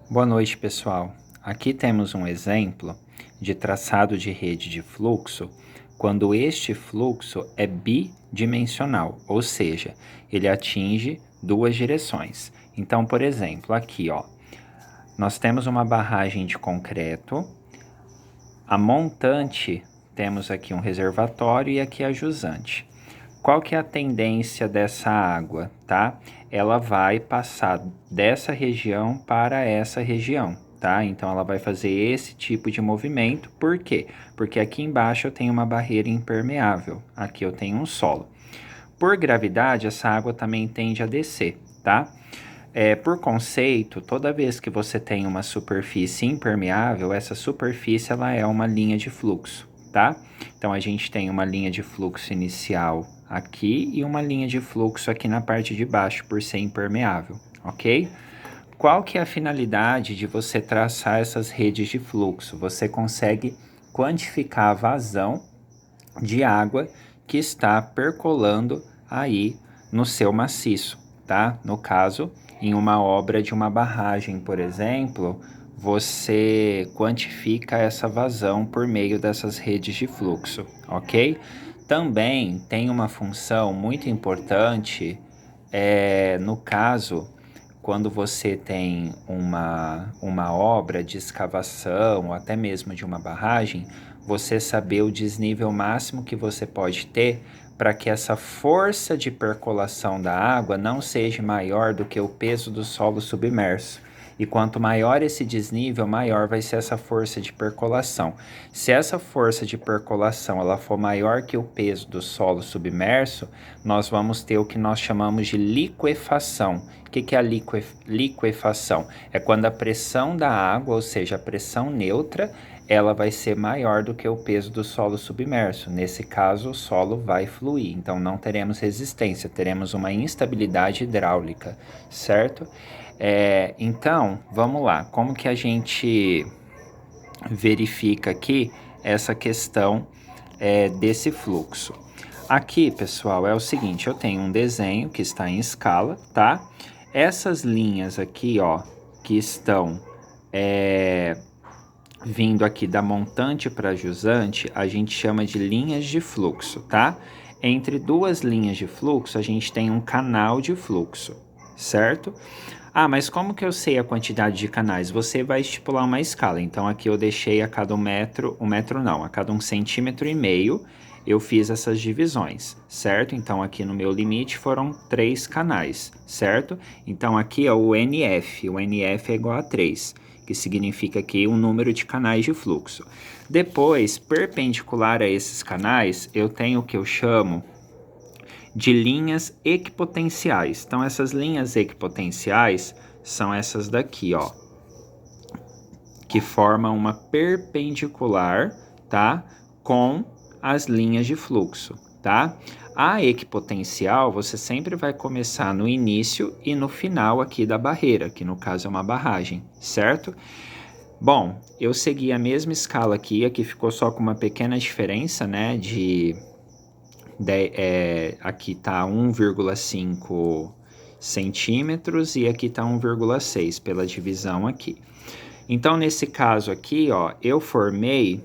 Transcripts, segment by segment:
Boa noite, pessoal. Aqui temos um exemplo de traçado de rede de fluxo quando este fluxo é bidimensional, ou seja, ele atinge duas direções. Então, por exemplo, aqui, nós temos uma barragem de concreto, a montante, temos aqui um reservatório e aqui a jusante. Qual que é a tendência dessa água, tá? Ela vai passar dessa região para essa região, tá? Então ela vai fazer esse tipo de movimento. Por quê? Porque aqui embaixo eu tenho uma barreira impermeável, aqui eu tenho um solo. Por gravidade, essa água também tende a descer, tá? Por conceito, toda vez que você tem uma superfície impermeável, essa superfície ela é uma linha de fluxo, tá? Então a gente tem uma linha de fluxo inicial aqui e uma linha de fluxo aqui na parte de baixo, por ser impermeável, ok? Qual que é a finalidade de você traçar essas redes de fluxo? Você consegue quantificar a vazão de água que está percolando aí no seu maciço, tá? No caso, em uma obra de uma barragem, por exemplo, você quantifica essa vazão por meio dessas redes de fluxo, ok? Também tem uma função muito importante, no caso, quando você tem uma obra de escavação ou até mesmo de uma barragem, você saber o desnível máximo que você pode ter para que essa força de percolação da água não seja maior do que o peso do solo submerso. E quanto maior esse desnível, maior vai ser essa força de percolação. Se essa força de percolação ela for maior que o peso do solo submerso, nós vamos ter o que nós chamamos de liquefação. O que é a liquefação? É quando a pressão da água, ou seja, a pressão neutra, ela vai ser maior do que o peso do solo submerso. Nesse caso, o solo vai fluir, então não teremos resistência, teremos uma instabilidade hidráulica, certo? Então, vamos lá, como que a gente verifica aqui essa questão desse fluxo? Aqui, pessoal, é o seguinte, eu tenho um desenho que está em escala, tá? Essas linhas aqui, que estão vindo aqui da montante para a jusante, a gente chama de linhas de fluxo, tá? Entre duas linhas de fluxo, a gente tem um canal de fluxo, certo? Ah, mas como que eu sei a quantidade de canais? Você vai estipular uma escala. Então, aqui eu deixei a cada um metro não, a cada 1,5 cm eu fiz essas divisões, certo? Então, aqui no meu limite foram 3 canais, certo? Então, aqui é o NF é igual a 3, que significa aqui o número de canais de fluxo. Depois, perpendicular a esses canais, eu tenho o que eu chamo de linhas equipotenciais. Então, essas linhas equipotenciais são essas daqui, que formam uma perpendicular, tá? Com as linhas de fluxo, tá? A equipotencial, você sempre vai começar no início e no final aqui da barreira, que no caso é uma barragem, certo? Bom, eu segui a mesma escala aqui ficou só com uma pequena diferença, né, aqui tá 1,5 centímetros e aqui tá 1,6 pela divisão aqui. Então, nesse caso aqui, eu formei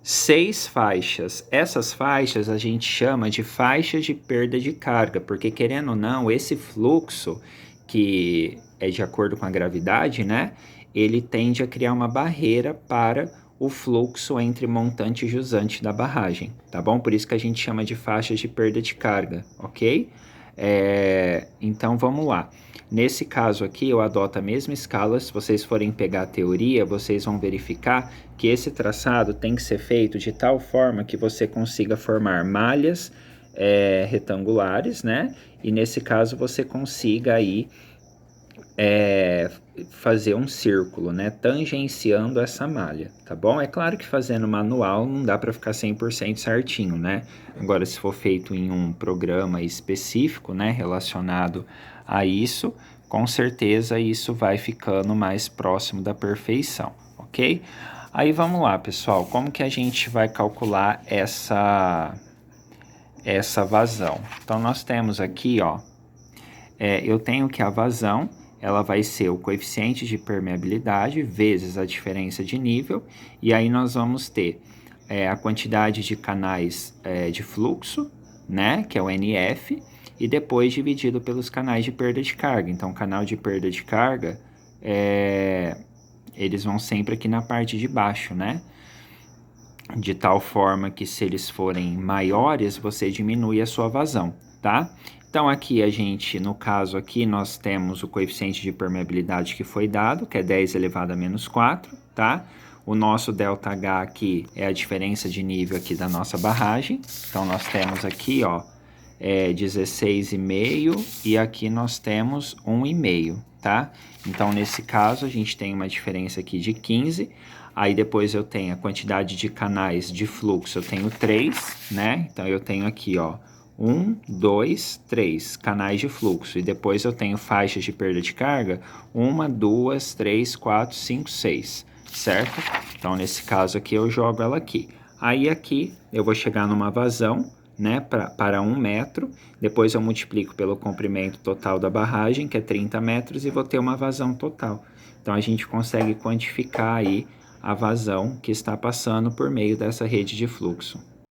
6 faixas. Essas faixas a gente chama de faixas de perda de carga, porque querendo ou não, esse fluxo que é de acordo com a gravidade, né? Ele tende a criar uma barreira para o fluxo entre montante e jusante da barragem, tá bom? Por isso que a gente chama de faixas de perda de carga, ok? Então vamos lá. Nesse caso aqui eu adoto a mesma escala. Se vocês forem pegar a teoria, vocês vão verificar que esse traçado tem que ser feito de tal forma que você consiga formar malhas retangulares, né? E nesse caso você consiga aí fazer um círculo, né, tangenciando essa malha, tá bom? É claro que fazendo manual não dá para ficar 100% certinho, né? Agora, se for feito em um programa específico, né, relacionado a isso, com certeza isso vai ficando mais próximo da perfeição, ok? Aí vamos lá, pessoal, como que a gente vai calcular essa vazão? Então, nós temos aqui, eu tenho que a vazão, ela vai ser o coeficiente de permeabilidade vezes a diferença de nível, e aí nós vamos ter a quantidade de canais de fluxo, né, que é o NF, e depois dividido pelos canais de perda de carga. Então, canal de perda de carga, eles vão sempre aqui na parte de baixo, né? De tal forma que se eles forem maiores, você diminui a sua vazão, tá? Então aqui a gente, no caso aqui, nós temos o coeficiente de permeabilidade que foi dado, que é 10 elevado a menos 4, tá? O nosso ΔH aqui é a diferença de nível aqui da nossa barragem. Então nós temos aqui, ó, 16,5 e aqui nós temos 1,5, tá? Então nesse caso a gente tem uma diferença aqui de 15. Aí depois eu tenho a quantidade de canais de fluxo, eu tenho 3, né? Então eu tenho aqui, ó, 1, 2, 3 canais de fluxo. E depois eu tenho faixas de perda de carga, 1, 2, 3, 4, 5, 6, certo? Então nesse caso aqui eu jogo ela aqui. Aí aqui eu vou chegar numa vazão, né, para 1 metro. Depois eu multiplico pelo comprimento total da barragem, que é 30 metros, e vou ter uma vazão total. Então a gente consegue quantificar aí a vazão que está passando por meio dessa rede de fluxo.